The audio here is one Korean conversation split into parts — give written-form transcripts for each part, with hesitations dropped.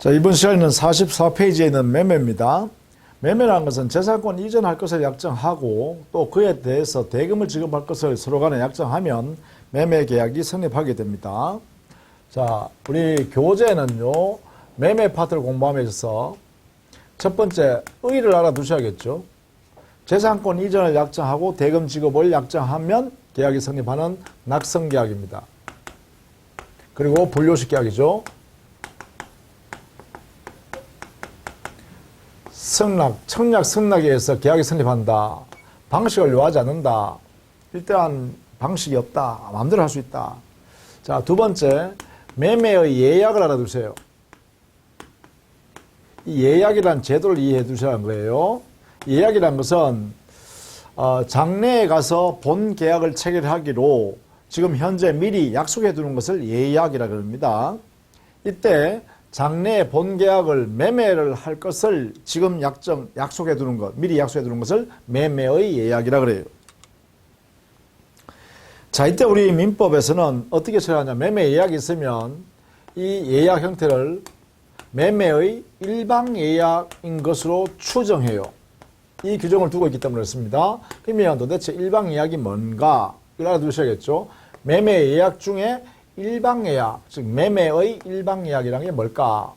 자, 이번 시간에는 44페이지에 있는 매매입니다. 매매라는 것은 재산권 이전할 것을 약정하고 또 그에 대해서 대금을 지급할 것을 서로 간에 약정하면 매매 계약이 성립하게 됩니다. 자, 우리 교재는요, 매매 파트를 공부하면서 첫 번째, 의의를 알아두셔야겠죠. 재산권 이전을 약정하고 대금 지급을 약정하면 계약이 성립하는 낙성계약입니다. 그리고 분료식 계약이죠. 청약 승낙에 의해서 계약이 성립한다. 방식을 요하지 않는다. 일단 방식이 없다. 마음대로 할 수 있다. 자, 두 번째, 매매의 예약을 알아두세요. 이 예약이란 제도를 이해해 두셔야 하는 거예요. 예약이란 것은 장래에 가서 본 계약을 체결하기로 지금 현재 미리 약속해 두는 것을 예약이라 그럽니다. 이때 장래에 본 계약을 매매를 할 것을 지금 약속해 두는 것, 미리 약속해 두는 것을 매매의 예약이라 그래요. 자, 이때 우리 민법에서는 어떻게 처리하냐. 매매 예약이 있으면 이 예약 형태를 매매의 일방 예약인 것으로 추정해요. 이 규정을 두고 있기 때문에 그렇습니다. 그러면 도대체 일방 예약이 뭔가 이걸 알아두셔야겠죠. 매매 예약 중에 일방 예약, 즉 매매의 일방 예약이라는 게 뭘까?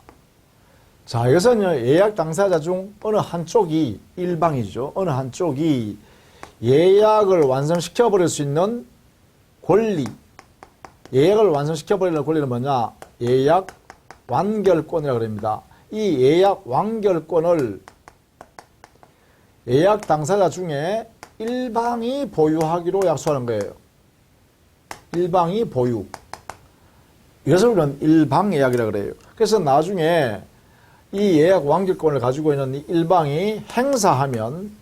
자, 이것은 예약 당사자 중 어느 한쪽이 일방이죠. 어느 한쪽이 예약을 완성시켜 버릴 수 있는 권리, 예약을 완성시켜 버리는 권리는 뭐냐? 예약 완결권이라고 합니다. 이 예약 완결권을 예약 당사자 중에 일방이 보유하기로 약속하는 거예요. 일방이 보유. 이것을 우리는 일방예약이라고 그래요. 그래서 나중에 이 예약 완결권을 가지고 있는 이 일방이 행사하면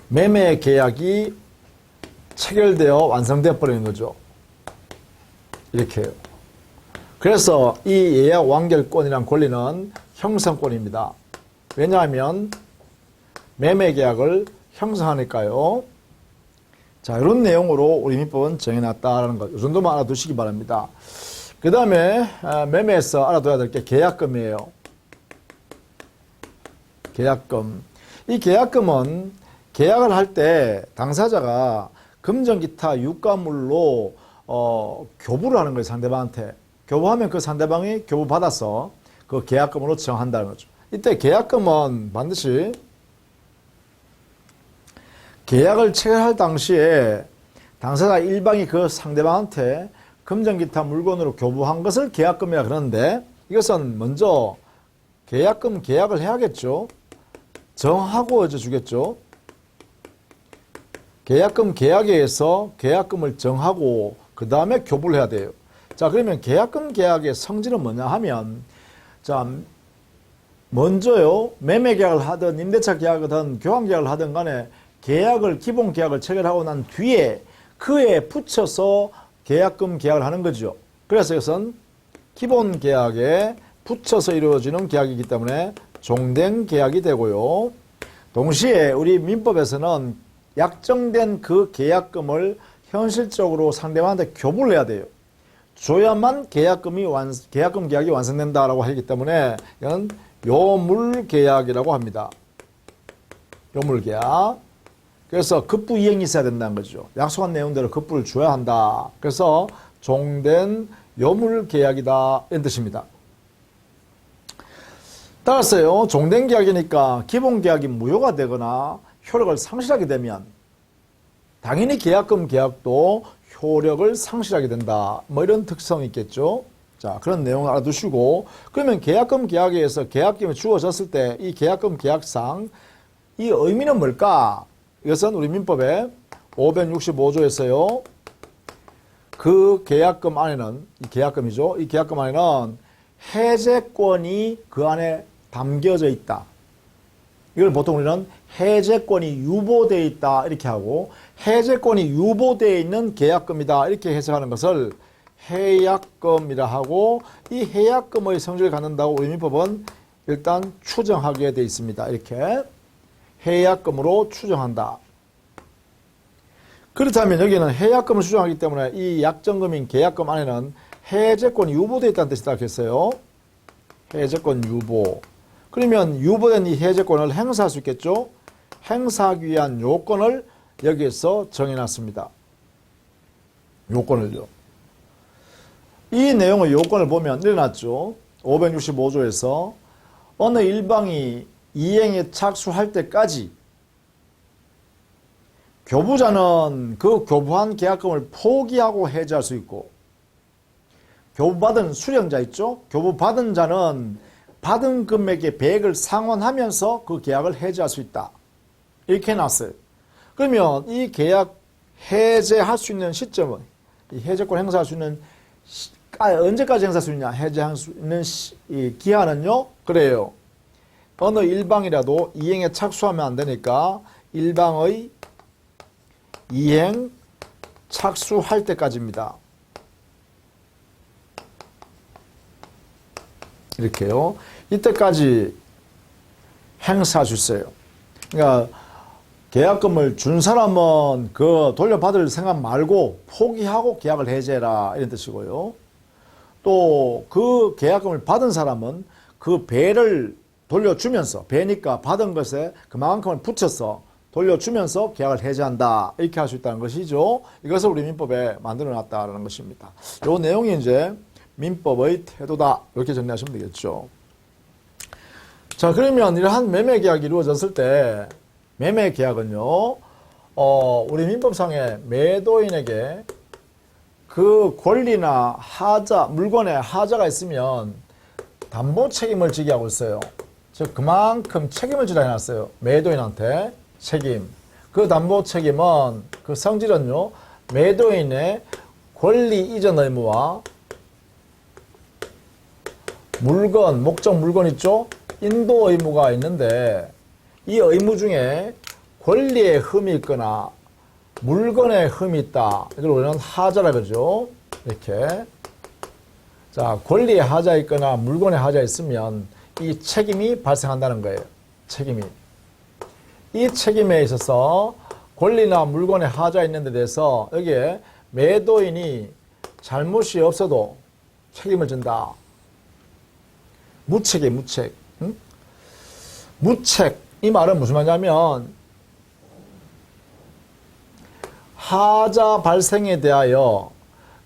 매매 계약이 체결되어 완성되어 버리는 거죠. 이렇게요. 그래서 이 예약 완결권이라는 권리는 형성권입니다. 왜냐하면 매매 계약을 형성하니까요. 자, 이런 내용으로 우리 민법은 정해놨다라는 것. 이 정도만 알아두시기 바랍니다. 그 다음에 매매에서 알아둬야 될 게 계약금이에요. 계약금. 이 계약금은 계약을 할 때 당사자가 금전 기타 유가물로 교부를 하는 거예요. 상대방한테. 교부하면 그 상대방이 교부받아서 그 계약금으로 정한다는 거죠. 이때 계약금은 반드시 계약을 체결할 당시에 당사자 일방이 그 상대방한테 금전 기타 물건으로 교부한 것을 계약금이라 그러는데 이것은 먼저 계약금 계약을 해야겠죠. 정하고 이제 주겠죠. 계약금 계약에 의해서 계약금을 정하고 그 다음에 교부를 해야 돼요. 자, 그러면 계약금 계약의 성질은 뭐냐 하면, 자, 먼저요, 매매 계약을 하든 임대차 계약을 하든 교환 계약을 하든 간에 계약을, 기본 계약을 체결하고 난 뒤에 그에 붙여서 계약금 계약을 하는 거죠. 그래서 이것은 기본 계약에 붙여서 이루어지는 계약이기 때문에 종된 계약이 되고요. 동시에 우리 민법에서는 약정된 그 계약금을 현실적으로 상대방한테 교부를 해야 돼요. 줘야만 계약금 계약이 완성된다라고 하기 때문에 이건 요물계약이라고 합니다. 요물계약. 그래서 급부 이행이 있어야 된다는 거죠. 약속한 내용대로 급부를 줘야 한다. 그래서 종된 요물계약이다 이런 뜻입니다. 따라서요, 종된 계약이니까 기본 계약이 무효가 되거나 효력을 상실하게 되면 당연히 계약금 계약도 효력을 상실하게 된다. 뭐 이런 특성이 있겠죠. 자, 그런 내용을 알아두시고, 그러면 계약금 계약에 의해서 계약금이 주어졌을 때 이 계약금 계약상 이 의미는 뭘까? 이것은 우리 민법의 565조에서요. 그 계약금 안에는, 이 계약금이죠. 이 계약금 안에는 해제권이 그 안에 담겨져 있다. 이걸 보통 우리는 해제권이 유보되어 있다 이렇게 하고, 해제권이 유보되어 있는 계약금이다 이렇게 해석하는 것을 해약금이라 하고, 이 해약금의 성질을 갖는다고 우리 민법은 일단 추정하게 되어 있습니다. 이렇게 해약금으로 추정한다. 그렇다면 여기는 해약금을 추정하기 때문에 이 약정금인 계약금 안에는 해제권이 유보되어 있다는 뜻이다 했어요. 해제권 유보. 그러면 유보된 이 해제권을 행사할 수 있겠죠? 행사하기 위한 요건을 여기에서 정해놨습니다. 요건을요. 이 내용의 요건을 보면 일어났죠. 565조에서 어느 일방이 이행에 착수할 때까지 교부자는 그 교부한 계약금을 포기하고 해지할 수 있고, 교부받은 수령자 있죠? 교부받은 자는 받은 금액의 배액을 상환하면서 그 계약을 해지할 수 있다. 이렇게 해놨어요. 그러면 이 계약 해제할 수 있는 시점은, 이 해제권 행사할 수 있는 언제까지 행사할 수 있냐? 해제할 수 있는 이 기한은요? 그래요. 어느 일방이라도 이행에 착수하면 안 되니까 일방의 이행 착수할 때까지입니다. 이렇게요. 이때까지 행사할 수 있어요. 그러니까 계약금을 준 사람은 그 돌려받을 생각 말고 포기하고 계약을 해제해라, 이런 뜻이고요. 또 그 계약금을 받은 사람은 그 배를 돌려주면서, 배니까 받은 것에 그만큼을 붙여서 돌려주면서 계약을 해제한다, 이렇게 할 수 있다는 것이죠. 이것을 우리 민법에 만들어 놨다는 것입니다. 이 내용이 이제 민법의 태도다, 이렇게 정리하시면 되겠죠. 자, 그러면 이러한 매매 계약이 이루어졌을 때, 매매 계약은요, 우리 민법상에 매도인에게 그 권리나 하자, 물건에 하자가 있으면 담보 책임을 지게 하고 있어요. 즉, 그만큼 책임을 지라 해놨어요. 매도인한테 책임. 그 담보 책임은, 그 성질은요, 매도인의 권리 이전 의무와 물건, 목적 물건 있죠? 인도 의무가 있는데, 이 의무 중에 권리에 흠이 있거나 물건에 흠이 있다. 이걸 우리는 하자라 그러죠. 이렇게. 자, 권리에 하자 있거나 물건에 하자 있으면 이 책임이 발생한다는 거예요. 책임이. 이 책임에 있어서 권리나 물건에 하자 있는 데 대해서 여기에 매도인이 잘못이 없어도 책임을 진다. 무책이에요, 무책. 응? 무책. 이 말은 무슨 말이냐면, 하자 발생에 대하여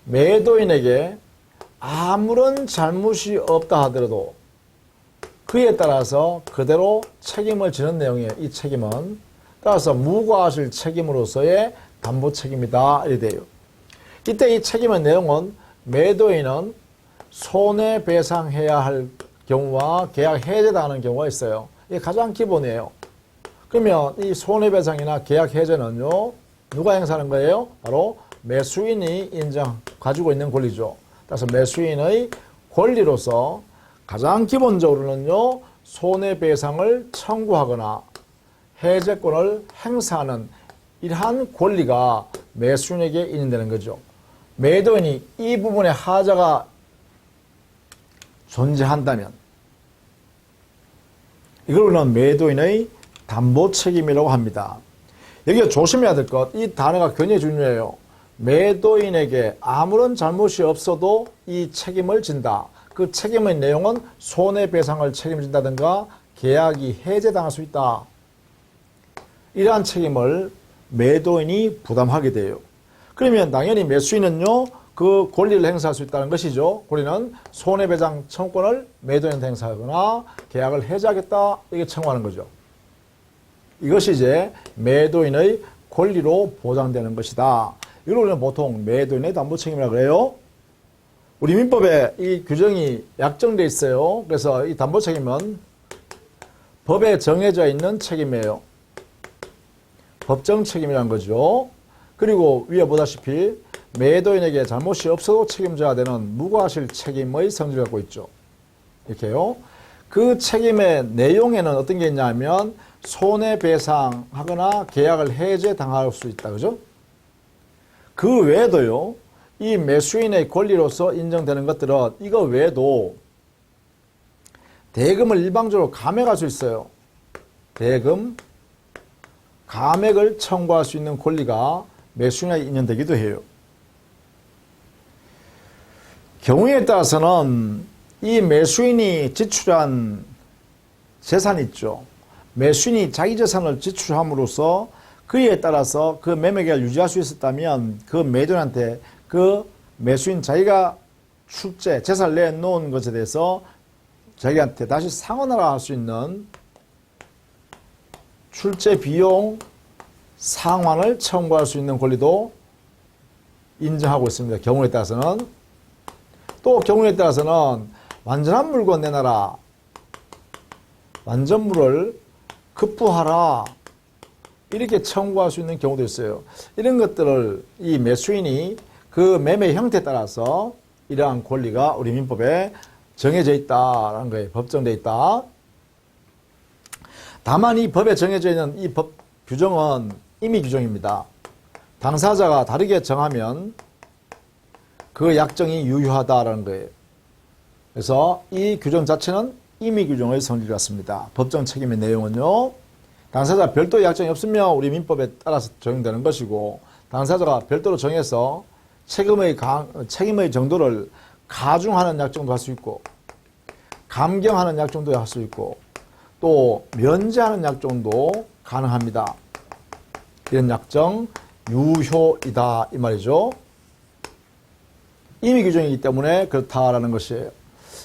매도인에게 아무런 잘못이 없다 하더라도 그에 따라서 그대로 책임을 지는 내용이에요. 이 책임은. 따라서 무과실 책임으로서의 담보 책임이다, 이래 돼요. 이때 이 책임의 내용은 매도인은 손해배상해야 할 경우와 계약 해제당하는 경우가 있어요. 이게 가장 기본이에요. 그러면 이 손해배상이나 계약 해제는요, 누가 행사하는 거예요? 바로 매수인이 가지고 있는 권리죠. 따라서 매수인의 권리로서 가장 기본적으로는요, 손해배상을 청구하거나 해제권을 행사하는 이러한 권리가 매수인에게 인정되는 거죠. 매도인이 이 부분에 하자가 존재한다면 이걸 우리는 매도인의 담보 책임이라고 합니다. 여기가 조심해야 될 것, 이 단어가 굉장히 중요해요. 매도인에게 아무런 잘못이 없어도 이 책임을 진다. 그 책임의 내용은 손해배상을 책임진다든가 계약이 해제당할 수 있다. 이러한 책임을 매도인이 부담하게 돼요. 그러면 당연히 매수인은요, 그 권리를 행사할 수 있다는 것이죠. 권리는 손해배상 청구권을 매도인한테 행사하거나 계약을 해제하겠다, 이게 청구하는 거죠. 이것이 이제 매도인의 권리로 보장되는 것이다. 이걸 우리는 보통 매도인의 담보 책임이라고 그래요. 우리 민법에 이 규정이 약정되어 있어요. 그래서 이 담보 책임은 법에 정해져 있는 책임이에요. 법정 책임이라는 거죠. 그리고 위에 보다시피 매도인에게 잘못이 없어도 책임져야 되는 무과실 책임의 성질을 갖고 있죠. 이렇게요. 그 책임의 내용에는 어떤 게 있냐면 손해배상하거나 계약을 해제당할 수 있다. 그죠? 그 외에도요, 이 매수인의 권리로서 인정되는 것들은 이거 외에도 대금을 일방적으로 감액할 수 있어요. 대금, 감액을 청구할 수 있는 권리가 매수인에게 인정되기도 해요. 경우에 따라서는 이 이 매수인이 지출한 재산 있죠. 매수인이 자기 재산을 지출함으로써 그에 따라서 그 매매계약을 유지할 수 있었다면 그 매도인한테 그 매수인 자기가 출재, 재산을 내놓은 것에 대해서 자기한테 다시 상환하라 할 수 있는 출재 비용 상환을 청구할 수 있는 권리도 인정하고 있습니다. 경우에 따라서는. 또 경우에 따라서는 완전한 물건 내놔라. 완전물을 급부하라. 이렇게 청구할 수 있는 경우도 있어요. 이런 것들을 이 매수인이 그 매매 형태에 따라서 이러한 권리가 우리 민법에 정해져 있다라는 거예요. 법정되어 있다. 다만 이 법에 정해져 있는 이 법 규정은 임의 규정입니다. 당사자가 다르게 정하면 그 약정이 유효하다라는 거예요. 그래서 이 규정 자체는 임의 규정의 성질을 갖습니다. 법정 책임의 내용은요. 당사자 별도의 약정이 없으면 우리 민법에 따라서 적용되는 것이고, 당사자가 별도로 정해서 책임의 정도를 가중하는 약정도 할 수 있고, 감경하는 약정도 할 수 있고, 또 면제하는 약정도 가능합니다. 이런 약정 유효이다 이 말이죠. 임의 규정이기 때문에 그렇다라는 것이에요.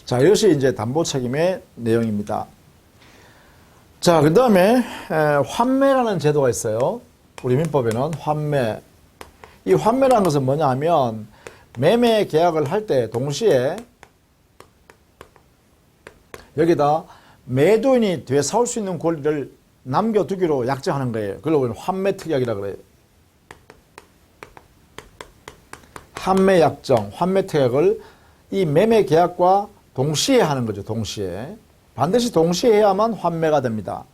자, 이것이 이제 담보 책임의 내용입니다. 자, 그 다음에 환매라는 제도가 있어요. 우리 민법에는 환매. 이 환매라는 것은 뭐냐 하면 매매 계약을 할 때 동시에 여기다 매도인이 되사올 수 있는 권리를 남겨두기로 약정하는 거예요. 그걸 우리는 환매특약이라고 그래요. 환매약정, 환매특약을 이 매매 계약과 동시에 하는 거죠. 동시에. 반드시 동시에 해야만 환매가 됩니다.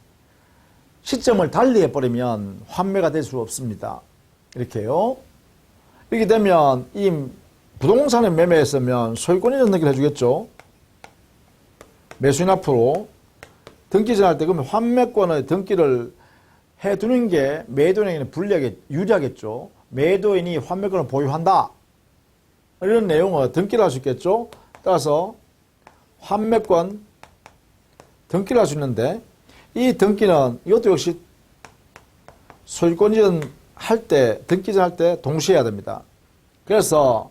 시점을 달리 해버리면 환매가 될 수 없습니다. 이렇게요. 이렇게 되면 이 부동산의 매매했으면 소유권이 등기를 해주겠죠. 매수인 앞으로 등기전 할 때 그러면 환매권의 등기를 해두는 게 매도인에게는 유리하겠죠. 매도인이 환매권을 보유한다. 이런 내용을 등기를 할 수 있겠죠. 따라서 환매권 등기를 할 수 있는데 이 등기는 이것도 역시 소유권 이전 할 때, 등기전 할 때 동시에 해야 됩니다. 그래서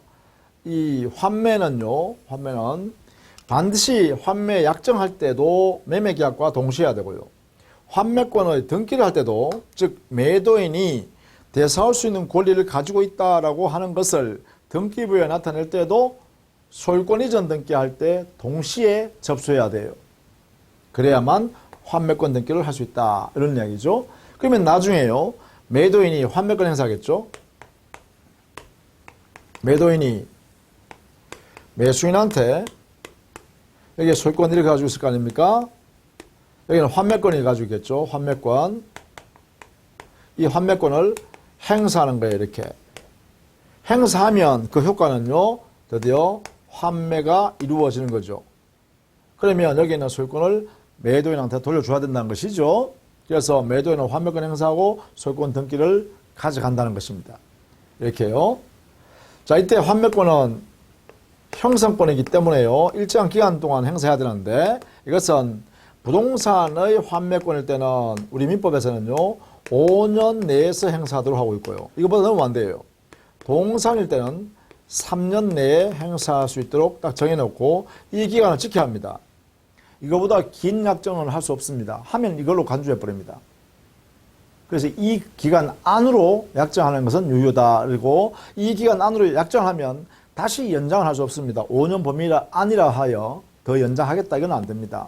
이 환매는 반드시 환매 약정할 때도 매매계약과 동시에 해야 되고요. 환매권의 등기를 할 때도, 즉 매도인이 대사할 수 있는 권리를 가지고 있다라고 하는 것을 등기부에 나타낼 때도 소유권 이전 등기할 때 동시에 접수해야 돼요. 그래야만 환매권 등기를 할 수 있다. 이런 이야기죠. 그러면 나중에요. 매도인이 환매권 행사하겠죠. 매도인이 매수인한테 여기에 소유권 이렇게 가지고 있을 거 아닙니까? 여기는 환매권이 가지고 있겠죠. 환매권. 이 환매권을 행사하는 거예요. 이렇게. 행사하면 그 효과는요. 드디어 환매가 이루어지는 거죠. 그러면 여기 있는 소유권을 매도인한테 돌려줘야 된다는 것이죠. 그래서 매도인은 환매권 행사하고 소유권 등기를 가져간다는 것입니다. 이렇게요. 자, 이때 환매권은 형성권이기 때문에요. 일정한 기간 동안 행사해야 되는데 이것은 부동산의 환매권일 때는 우리 민법에서는요. 5년 내에서 행사하도록 하고 있고요. 이거보다 너무 안 돼요. 동산일 때는 3년 내에 행사할 수 있도록 딱 정해놓고 이 기간을 지켜야 합니다. 이거보다 긴 약정은 할 수 없습니다. 하면 이걸로 간주해버립니다. 그래서 이 기간 안으로 약정하는 것은 유효다. 그리고 이 기간 안으로 약정하면 다시 연장을 할 수 없습니다. 5년 범위가 아니라 하여 더 연장하겠다. 이건 안 됩니다.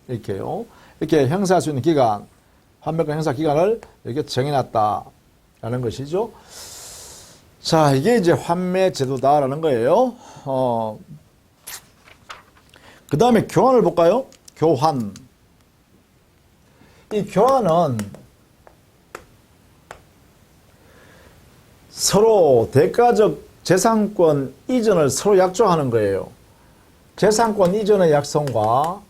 이렇게요. 이렇게 행사할 수 있는 기간, 환매권 행사 기간을 이렇게 정해놨다라는 것이죠. 자, 이게 이제 환매 제도다라는 거예요. 그 다음에 교환을 볼까요? 교환. 이 교환은 서로 대가적 재산권 이전을 서로 약정하는 거예요. 재산권 이전의 약속과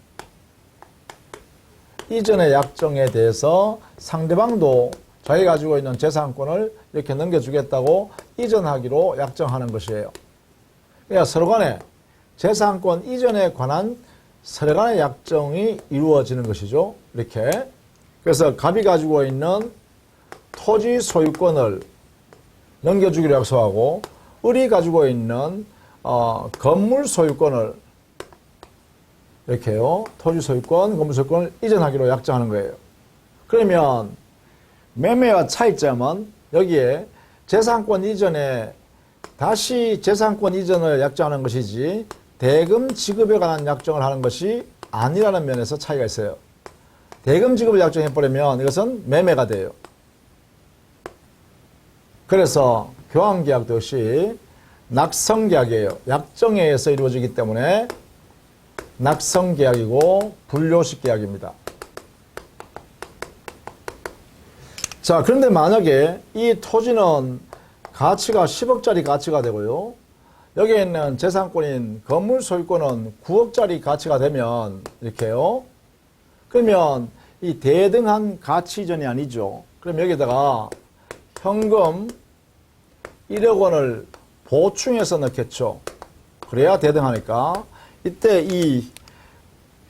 이전의 약정에 대해서 상대방도 자기가 가지고 있는 재산권을 이렇게 넘겨주겠다고 이전하기로 약정하는 것이에요. 그러니까 서로 간에 재산권 이전에 관한 서로 간의 약정이 이루어지는 것이죠. 이렇게. 그래서 갑이 가지고 있는 토지 소유권을 넘겨주기로 약속하고 을이 가지고 있는 건물 소유권을 이렇게요. 토지 소유권, 건물 소유권을 이전하기로 약정하는 거예요. 그러면 매매와 차이점은 여기에 재산권 이전에 다시 재산권 이전을 약정하는 것이지 대금 지급에 관한 약정을 하는 것이 아니라는 면에서 차이가 있어요. 대금 지급을 약정해버리면 이것은 매매가 돼요. 그래서 교환계약도 역시 낙성계약이에요. 약정에 의해서 이루어지기 때문에 낙성계약이고 불료식 계약입니다. 자, 그런데 만약에 이 토지는 가치가 10억짜리 가치가 되고요. 여기에 있는 재산권인 건물 소유권은 9억짜리 가치가 되면 이렇게요. 그러면 이 대등한 가치 이전이 아니죠. 그럼 여기다가 현금 1억 원을 보충해서 넣겠죠. 그래야 대등하니까. 이때 이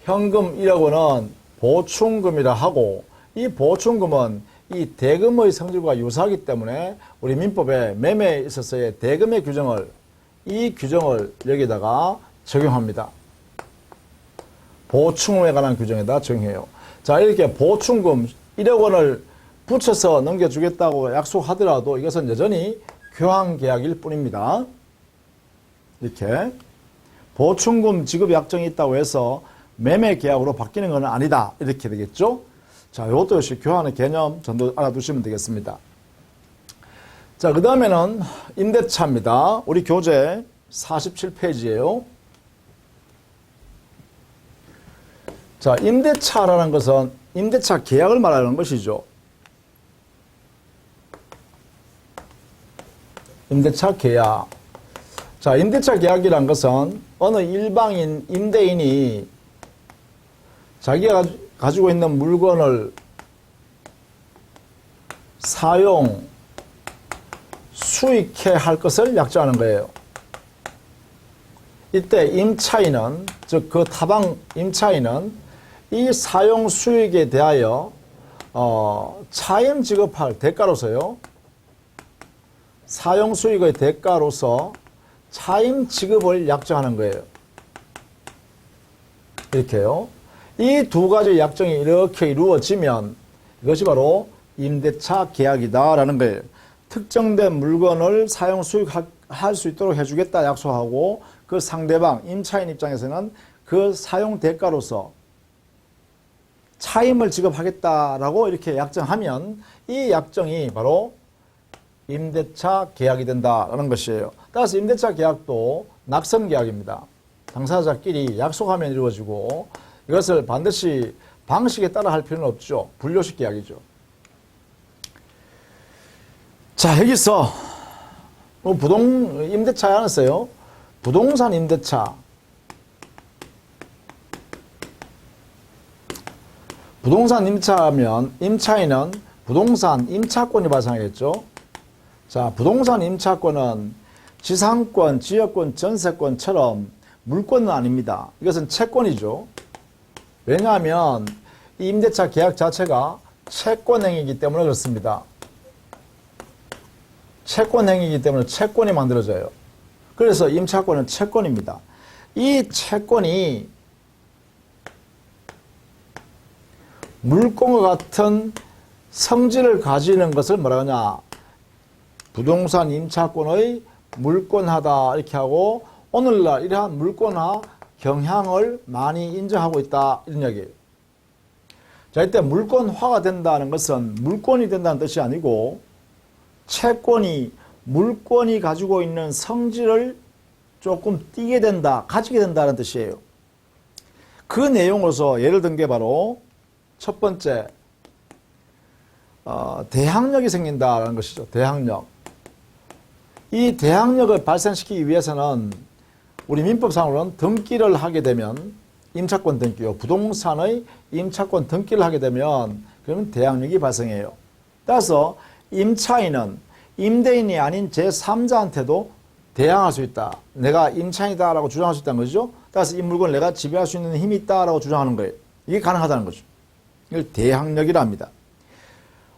현금 1억 원은 보충금이라 하고 이 보충금은 이 대금의 성질과 유사하기 때문에 우리 민법에 매매에 있어서의 대금의 규정을 이 규정을 여기다가 적용합니다. 보충금에 관한 규정에다 적용해요. 자, 이렇게 보충금 1억 원을 붙여서 넘겨주겠다고 약속하더라도 이것은 여전히 교환계약일 뿐입니다. 이렇게 보충금 지급 약정이 있다고 해서 매매계약으로 바뀌는 건 아니다. 이렇게 되겠죠. 자, 이것도 역시 교환의 개념 정도 알아두시면 되겠습니다. 자, 그 다음에는 임대차입니다. 우리 교재 47페이지예요. 자, 임대차라는 것은 임대차 계약을 말하는 것이죠. 임대차 계약. 자, 임대차 계약이란 것은 어느 일방인 임대인이 자기가 가지고 있는 물건을 사용, 수익해 할 것을 약정하는 거예요. 이때 임차인은, 즉 그 타방 임차인은 이 사용 수익에 대하여 차임 지급할 대가로서요. 사용 수익의 대가로서 차임 지급을 약정하는 거예요. 이렇게요. 이 두 가지 약정이 이렇게 이루어지면 이것이 바로 임대차 계약이다라는 거예요. 특정된 물건을 사용 수익할 수 있도록 해주겠다 약속하고 그 상대방 임차인 입장에서는 그 사용 대가로서 차임을 지급하겠다라고 이렇게 약정하면 이 약정이 바로 임대차 계약이 된다라는 것이에요. 따라서 임대차 계약도 낙선 계약입니다. 당사자끼리 약속하면 이루어지고 이것을 반드시 방식에 따라 할 필요는 없죠. 불료식 계약이죠. 자, 여기서 임대차에 안았어요. 부동산 임대차. 부동산 임차하면 임차인은 부동산 임차권이 발생하겠죠. 자, 부동산 임차권은 지상권, 지역권, 전세권처럼 물권은 아닙니다. 이것은 채권이죠. 왜냐하면 이 임대차 계약 자체가 채권행위이기 때문에 그렇습니다. 채권행위이기 때문에 채권이 만들어져요. 그래서 임차권은 채권입니다. 이 채권이 물권과 같은 성질을 가지는 것을 뭐라 하냐. 부동산 임차권의 물권화다 이렇게 하고 오늘날 이러한 물권화 경향을 많이 인정하고 있다 이런 이야기예요. 자, 이때 물권화가 된다는 것은 물권이 된다는 뜻이 아니고 채권이 물권이 가지고 있는 성질을 조금 띠게 된다, 가지게 된다는 뜻이에요. 그 내용으로서 예를 든 게 바로 첫 번째 대항력이 생긴다는 것이죠. 대항력. 이 대항력을 발생시키기 위해서는 우리 민법상으로는 등기를 하게 되면 임차권 등기요. 부동산의 임차권 등기를 하게 되면 그러면 대항력이 발생해요. 따라서 임차인은 임대인이 아닌 제3자한테도 대항할 수 있다. 내가 임차인이다라고 주장할 수 있다는 거죠. 따라서 이 물건을 내가 지배할 수 있는 힘이 있다라고 주장하는 거예요. 이게 가능하다는 거죠. 이걸 대항력이라 합니다.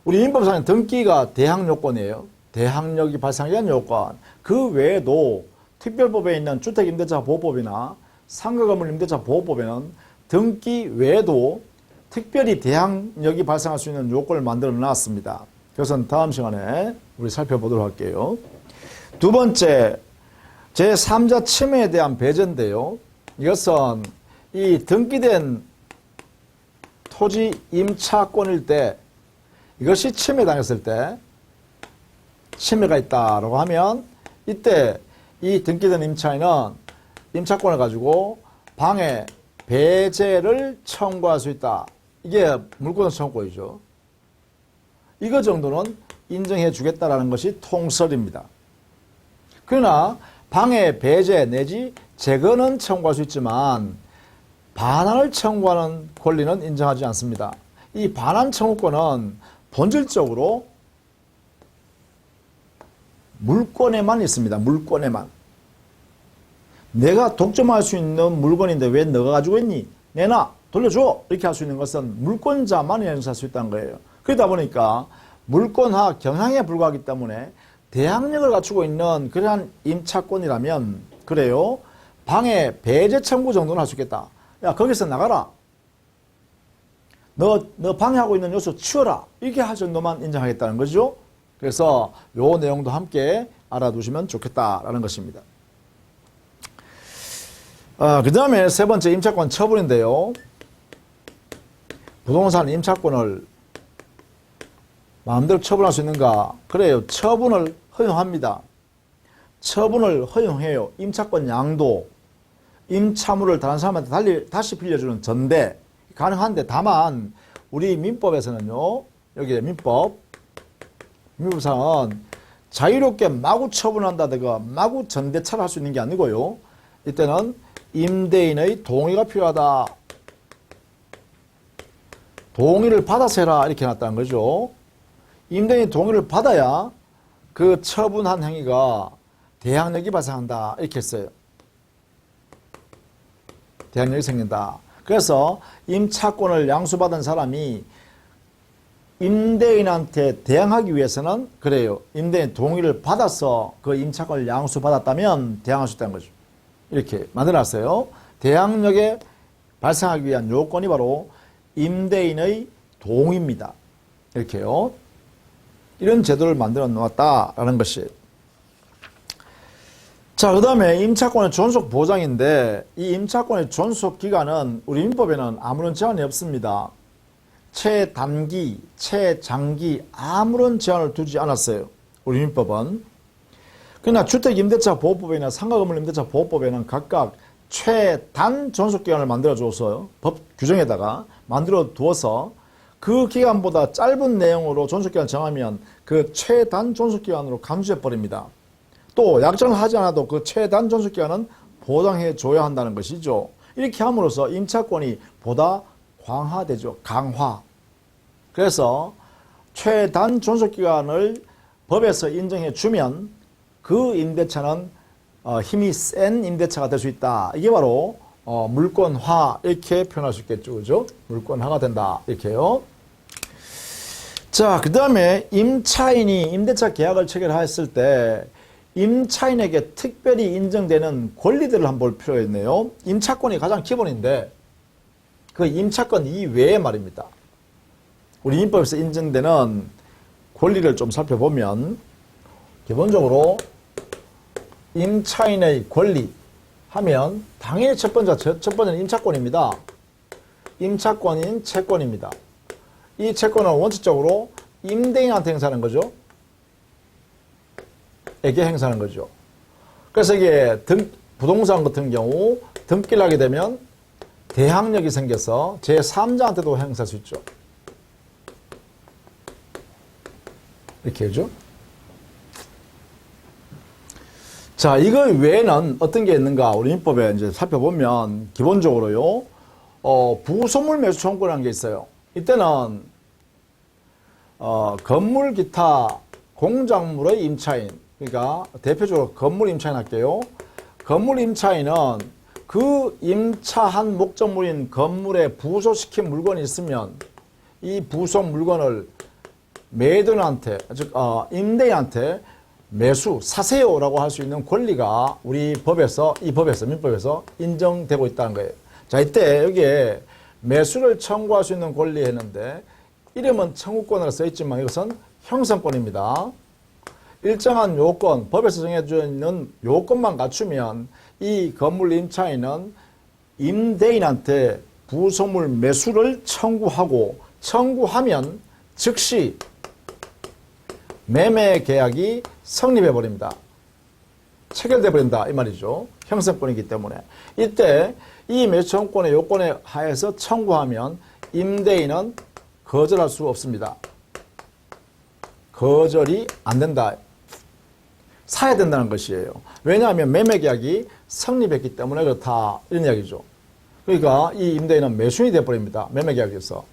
우리 민법상의 등기가 대항요건이에요. 대항력이 발생하기 위한 요건. 그 외에도 특별법에 있는 주택임대차보호법이나 상가건물임대차보호법에는 등기 외에도 특별히 대항력이 발생할 수 있는 요건을 만들어 놨습니다. 그것은 다음 시간에 우리 살펴보도록 할게요. 두 번째, 제3자 침해에 대한 배제인데요. 이것은 이 등기된 토지 임차권일 때 이것이 침해당했을 때 침해가 있다라고 하면 이때 이 등기된 임차인은 임차권을 가지고 방해 배제를 청구할 수 있다. 이게 물권 청구이죠. 이거 정도는 인정해 주겠다라는 것이 통설입니다. 그러나 방해 배제 내지 제거는 청구할 수 있지만 반환을 청구하는 권리는 인정하지 않습니다. 이 반환 청구권은 본질적으로 물권에만 있습니다. 물권에만. 내가 독점할 수 있는 물건인데 왜 너가 가지고 있니? 내놔! 돌려줘! 이렇게 할 수 있는 것은 물권자만 행사할 수 있다는 거예요. 그러다 보니까 물권화 경향에 불과하기 때문에 대항력을 갖추고 있는 그러한 임차권이라면 그래요. 방해 배제 청구 정도는 할 수 있겠다. 야, 거기서 나가라. 너 방해하고 있는 요소 치워라. 이렇게 할 정도만 인정하겠다는 거죠. 그래서 요 내용도 함께 알아두시면 좋겠다라는 것입니다. 그 다음에 세 번째 임차권 처분인데요. 부동산 임차권을 마음대로 처분할 수 있는가? 그래요. 처분을 허용합니다. 처분을 허용해요. 임차권 양도, 임차물을 다른 사람한테 다시 빌려주는 전대 가능한데 다만 우리 민법에서는요. 여기 민법상은 자유롭게 마구 처분한다든가 마구 전대차를 할 수 있는 게 아니고요. 이때는 임대인의 동의가 필요하다. 동의를 받아서 해라 이렇게 해놨다는 거죠. 임대인이 동의를 받아야 그 처분한 행위가 대항력이 발생한다 이렇게 했어요. 대항력이 생긴다. 그래서 임차권을 양수받은 사람이 임대인한테 대항하기 위해서는 그래요. 임대인 동의를 받아서 그 임차권을 양수받았다면 대항할 수 있다는 거죠. 이렇게 만들어놨어요. 대항력에 발생하기 위한 요건이 바로 임대인의 동의입니다. 이렇게요. 이런 제도를 만들어 놓았다라는 것이. 자, 그 다음에 임차권의 존속 보장인데 이 임차권의 존속 기간은 우리 민법에는 아무런 제한이 없습니다. 최단기, 최장기 아무런 제한을 두지 않았어요. 우리 민법은. 그러나 주택임대차보호법이나 상가건물임대차보호법에는 각각 최단 존속기간을 만들어줘서 법 규정에다가 만들어 두어서 그 기간보다 짧은 내용으로 존속기간을 정하면 그 최단 존속기간으로 간주해버립니다. 또 약정을 하지 않아도 그 최단 존속기간은 보장해줘야 한다는 것이죠. 이렇게 함으로써 임차권이 보다 강화되죠. 강화. 그래서 최단 존속기간을 법에서 인정해주면 그 임대차는 힘이 센 임대차가 될 수 있다. 이게 바로 물권화 이렇게 표현할 수 있겠죠. 그죠? 물권화가 된다. 이렇게요. 자, 그 다음에 임차인이 임대차 계약을 체결했을 때 임차인에게 특별히 인정되는 권리들을 한번 볼 필요가 있네요. 임차권이 가장 기본인데 그 임차권 이외에 말입니다. 우리 민법에서 인정되는 권리를 좀 살펴보면 기본적으로 임차인의 권리 하면 당연히 첫 번째는 임차권입니다. 임차권인 채권입니다. 이 채권은 원칙적으로 임대인한테 행사하는 거죠. 에게 행사하는 거죠. 그래서 이게 부동산 같은 경우 등기를 하게 되면 대항력이 생겨서 제3자한테도 행사할 수 있죠. 이렇게 하죠. 자, 이거 외에는 어떤 게 있는가? 우리 민법에 이제 살펴보면 기본적으로요, 부소물 매수 청구라는 게 있어요. 이때는 건물 기타 공작물의 임차인, 그러니까 대표적으로 건물 임차인 할게요. 건물 임차인은 그 임차한 목적물인 건물에 부속시킨 물건이 있으면 이 부속 물건을 매도인한테, 즉 임대인한테 매수, 사세요라고 할 수 있는 권리가 우리 법에서, 이 법에서, 민법에서 인정되고 있다는 거예요. 자, 이때 여기에 매수를 청구할 수 있는 권리 했는데 이름은 청구권으로 써 있지만 이것은 형성권입니다. 일정한 요건, 법에서 정해져 있는 요건만 갖추면 이 건물 임차인은 임대인한테 부속물 매수를 청구하면 즉시 매매 계약이 성립해 버립니다. 체결돼 버린다 이 말이죠. 형성권이기 때문에 이때 이 매수 청구권의 요건에 하에서 청구하면 임대인은 거절할 수 없습니다. 거절이 안 된다. 사야 된다는 것이에요. 왜냐하면 매매 계약이 성립했기 때문에 그렇다 이런 이야기죠. 그러니까 이 임대인은 매수인이 되어버립니다. 매매 계약에서.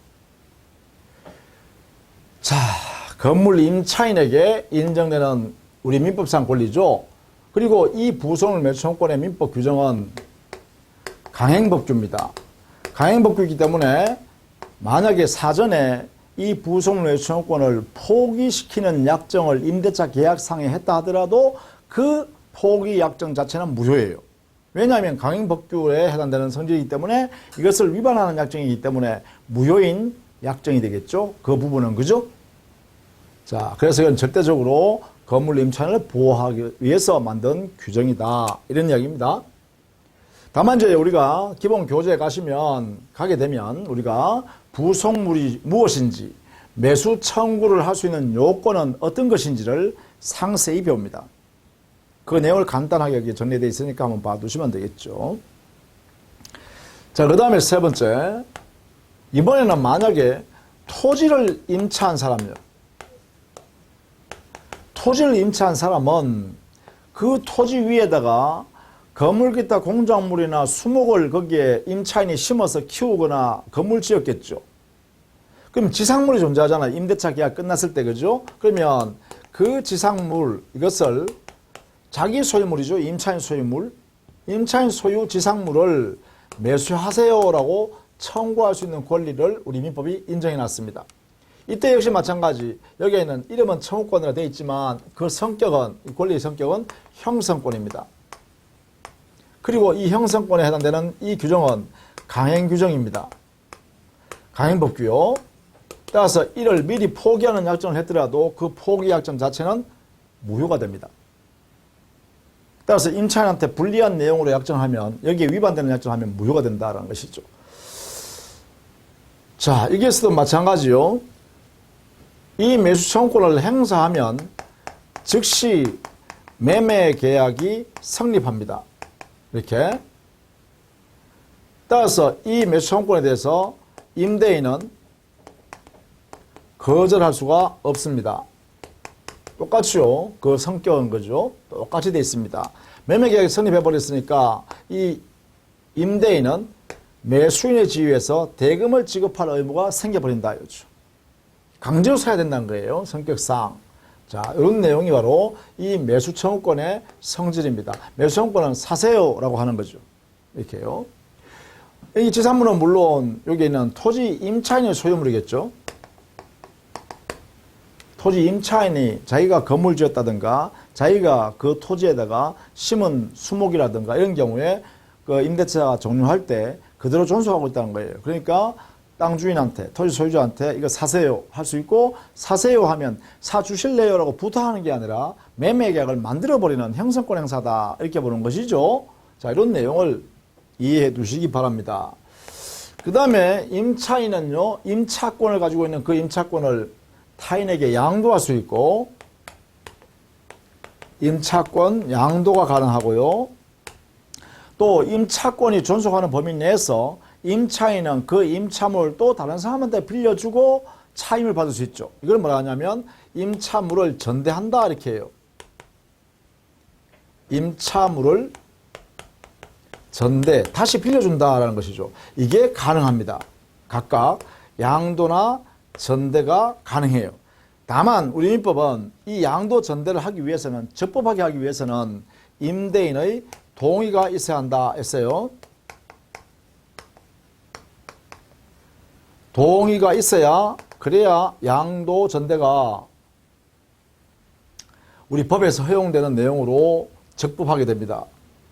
자, 건물 임차인에게 인정되는 우리 민법상 권리죠. 그리고 이 부속물 매수 청구권의 민법 규정은 강행법규입니다. 강행법규이기 때문에 만약에 사전에 이 부속물 매수 청구권을 포기시키는 약정을 임대차 계약상에 했다 하더라도 그 포기 약정 자체는 무효예요. 왜냐하면 강행법규에 해당되는 성질이기 때문에 이것을 위반하는 약정이기 때문에 무효인 약정이 되겠죠. 그 부분은 그죠? 자, 그래서 이건 절대적으로 건물 임차인을 보호하기 위해서 만든 규정이다. 이런 이야기입니다. 다만 이제 우리가 기본 교재에 가게 되면 우리가 부속물이 무엇인지 매수 청구를 할 수 있는 요건은 어떤 것인지를 상세히 배웁니다. 그 내용을 간단하게 여기 정리되어 있으니까 한번 봐두시면 되겠죠. 자, 그 다음에 세 번째. 이번에는 만약에 토지를 임차한 사람이요. 토지를 임차한 사람은 그 토지 위에다가 건물 기타 공작물이나 수목을 거기에 임차인이 심어서 키우거나 건물 지었겠죠. 그럼 지상물이 존재하잖아요. 임대차 계약 끝났을 때, 그죠? 그러면 그 지상물, 이것을 자기 소유물이죠. 임차인 소유물. 임차인 소유 지상물을 매수하세요라고 청구할 수 있는 권리를 우리 민법이 인정해 놨습니다. 이때 역시 마찬가지. 여기에는 이름은 청구권으로 되어 있지만 그 성격은, 권리의 성격은 형성권입니다. 그리고 이 형성권에 해당되는 이 규정은 강행규정입니다. 강행법규요. 따라서 이를 미리 포기하는 약정을 했더라도 그 포기 약정 자체는 무효가 됩니다. 따라서 임차인한테 불리한 내용으로 약정하면, 여기에 위반되는 약정하면 무효가 된다는 것이죠. 자, 여기에서도 마찬가지요. 이 매수 청구권을 행사하면 즉시 매매 계약이 성립합니다. 이렇게. 따라서 이 매수 청구권에 대해서 임대인은 거절할 수가 없습니다. 똑같이요. 그 성격은 거죠. 똑같이 되어 있습니다. 매매 계약이 성립해 버렸으니까 이 임대인은 매수인의 지위에서 대금을 지급할 의무가 생겨버린다 이거죠. 강제로 사야 된다는 거예요. 성격상. 자, 이런 내용이 바로 이 매수 청구권의 성질입니다. 매수 청구권은 사세요라고 하는 거죠. 이렇게요. 이 지상물은 물론 여기 있는 토지 임차인의 소유물이겠죠. 토지 임차인이 자기가 건물 지었다든가 자기가 그 토지에다가 심은 수목이라든가 이런 경우에 그 임대차가 종료할 때 그대로 존속하고 있다는 거예요. 그러니까 땅 주인한테, 토지 소유주한테 이거 사세요 할 수 있고, 사세요 하면 사주실래요? 라고 부탁하는 게 아니라 매매 계약을 만들어버리는 형성권 행사다. 이렇게 보는 것이죠. 자, 이런 내용을 이해해 두시기 바랍니다. 그 다음에 임차인은요, 임차권을 가지고 있는 그 임차권을 타인에게 양도할 수 있고, 임차권 양도가 가능하고요. 또 임차권이 존속하는 범위 내에서 임차인은 그 임차물을 또 다른 사람한테 빌려주고 차임을 받을 수 있죠. 이걸 뭐라 하냐면 임차물을 전대한다 이렇게 해요. 임차물을 전대, 다시 빌려준다라는 것이죠. 이게 가능합니다. 각각 양도나 전대가 가능해요. 다만 우리 민법은 이 양도 전대를 하기 위해서는, 적법하게 하기 위해서는 임대인의 동의가 있어야 한다 했어요. 동의가 있어야, 그래야 양도 전대가 우리 법에서 허용되는 내용으로 적법하게 됩니다.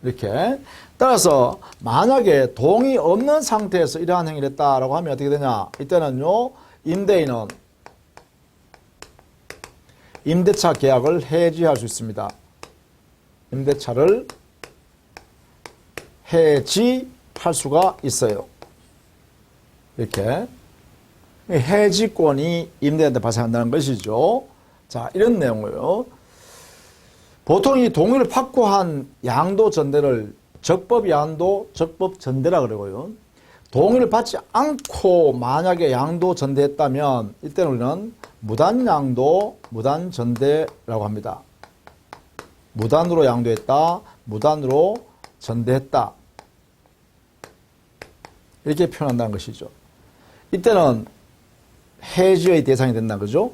이렇게. 따라서 만약에 동의 없는 상태에서 이러한 행위를 했다라고 하면 어떻게 되냐? 이때는요, 임대인은 임대차 계약을 해지할 수 있습니다. 임대차를 해지할 수가 있어요. 이렇게. 해지권이 임대인한테 발생한다는 것이죠. 자, 이런 내용이에요. 보통 이 동의를 받고 한 양도 전대를 적법 양도, 적법 전대라 그러고요. 동의를 받지 않고 만약에 양도 전대했다면 이때는 우리는 무단 양도, 무단 전대라고 합니다. 무단으로 양도했다, 무단으로 전대했다. 이렇게 표현한다는 것이죠. 이때는 해지의 대상이 된다, 그죠?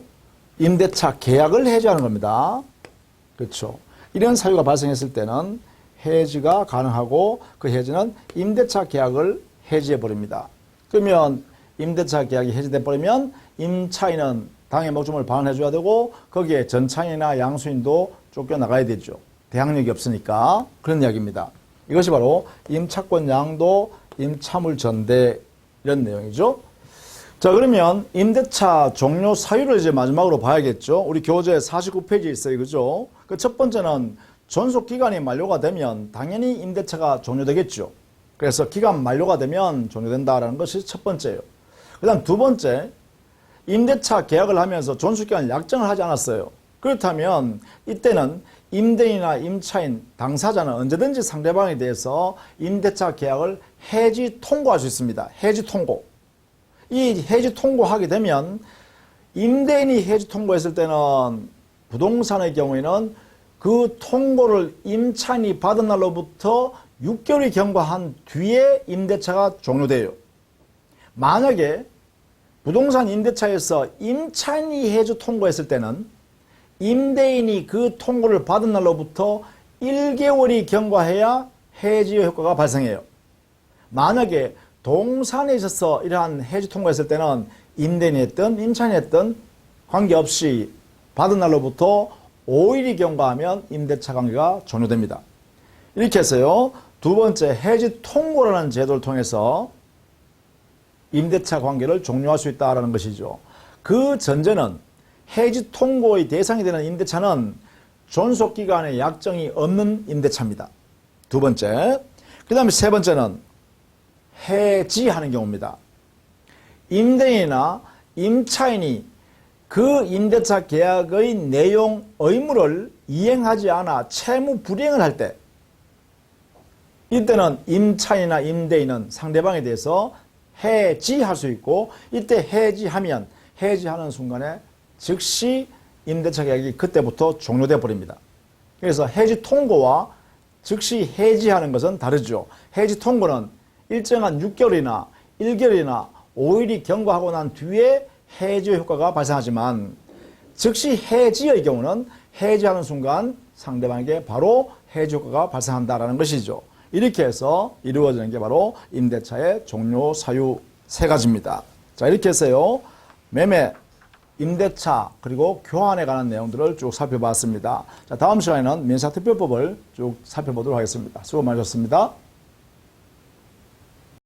임대차 계약을 해지하는 겁니다. 그렇죠. 이런 사유가 발생했을 때는 해지가 가능하고 그 해지는 임대차 계약을 해지해 버립니다. 그러면 임대차 계약이 해지돼 버리면 임차인은 당해 목적을 반환해 줘야 되고 거기에 전차인이나 양수인도 쫓겨나가야 되죠. 대항력이 없으니까. 그런 이야기입니다. 이것이 바로 임차권 양도, 임차물 전대 이런 내용이죠. 자, 그러면 임대차 종료 사유를 이제 마지막으로 봐야겠죠. 우리 교재 49페이지에 있어요. 그죠? 그 첫 번째는 존속 기간이 만료가 되면 당연히 임대차가 종료되겠죠. 그래서 기간 만료가 되면 종료된다라는 것이 첫 번째예요. 그다음 두 번째, 임대차 계약을 하면서 존속 기간을 약정을 하지 않았어요. 그렇다면 이때는 임대인이나 임차인, 당사자는 언제든지 상대방에 대해서 임대차 계약을 해지 통고할 수 있습니다. 해지 통고. 이 해지 통고하게 되면 임대인이 해지 통고했을 때는 부동산의 경우에는 그 통고를 임차인이 받은 날로부터 6개월이 경과한 뒤에 임대차가 종료돼요. 만약에 부동산 임대차에서 임차인이 해지 통고했을 때는 임대인이 그 통고를 받은 날로부터 1개월이 경과해야 해지의 효과가 발생해요. 만약에 동산에 있어서 이러한 해지 통고했을 때는 임대인이 했든 임차인이 했든 관계없이 받은 날로부터 5일이 경과하면 임대차 관계가 종료됩니다. 이렇게 해서요, 두 번째 해지 통고라는 제도를 통해서 임대차 관계를 종료할 수 있다는 것이죠. 그 전제는 해지 통고의 대상이 되는 임대차는 존속기간의 약정이 없는 임대차입니다. 두 번째. 그 다음에 세 번째는 해지하는 경우입니다. 임대인이나 임차인이 그 임대차 계약의 내용, 의무를 이행하지 않아 채무 불이행을 할 때, 이때는 임차인이나 임대인은 상대방에 대해서 해지할 수 있고, 이때 해지하면 해지하는 순간에 즉시 임대차 계약이 그때부터 종료돼 버립니다. 그래서 해지 통고와 즉시 해지하는 것은 다르죠. 해지 통고는 일정한 6개월이나 1개월이나 5일이 경과하고 난 뒤에 해지의 효과가 발생하지만 즉시 해지의 경우는 해지하는 순간 상대방에게 바로 해지 효과가 발생한다는 것이죠. 이렇게 해서 이루어지는 게 바로 임대차의 종료 사유 세 가지입니다. 자, 이렇게 해서요, 매매, 임대차 그리고 교환에 관한 내용들을 쭉 살펴봤습니다. 자, 다음 시간에는 민사특별법을 쭉 살펴보도록 하겠습니다. 수고 많으셨습니다.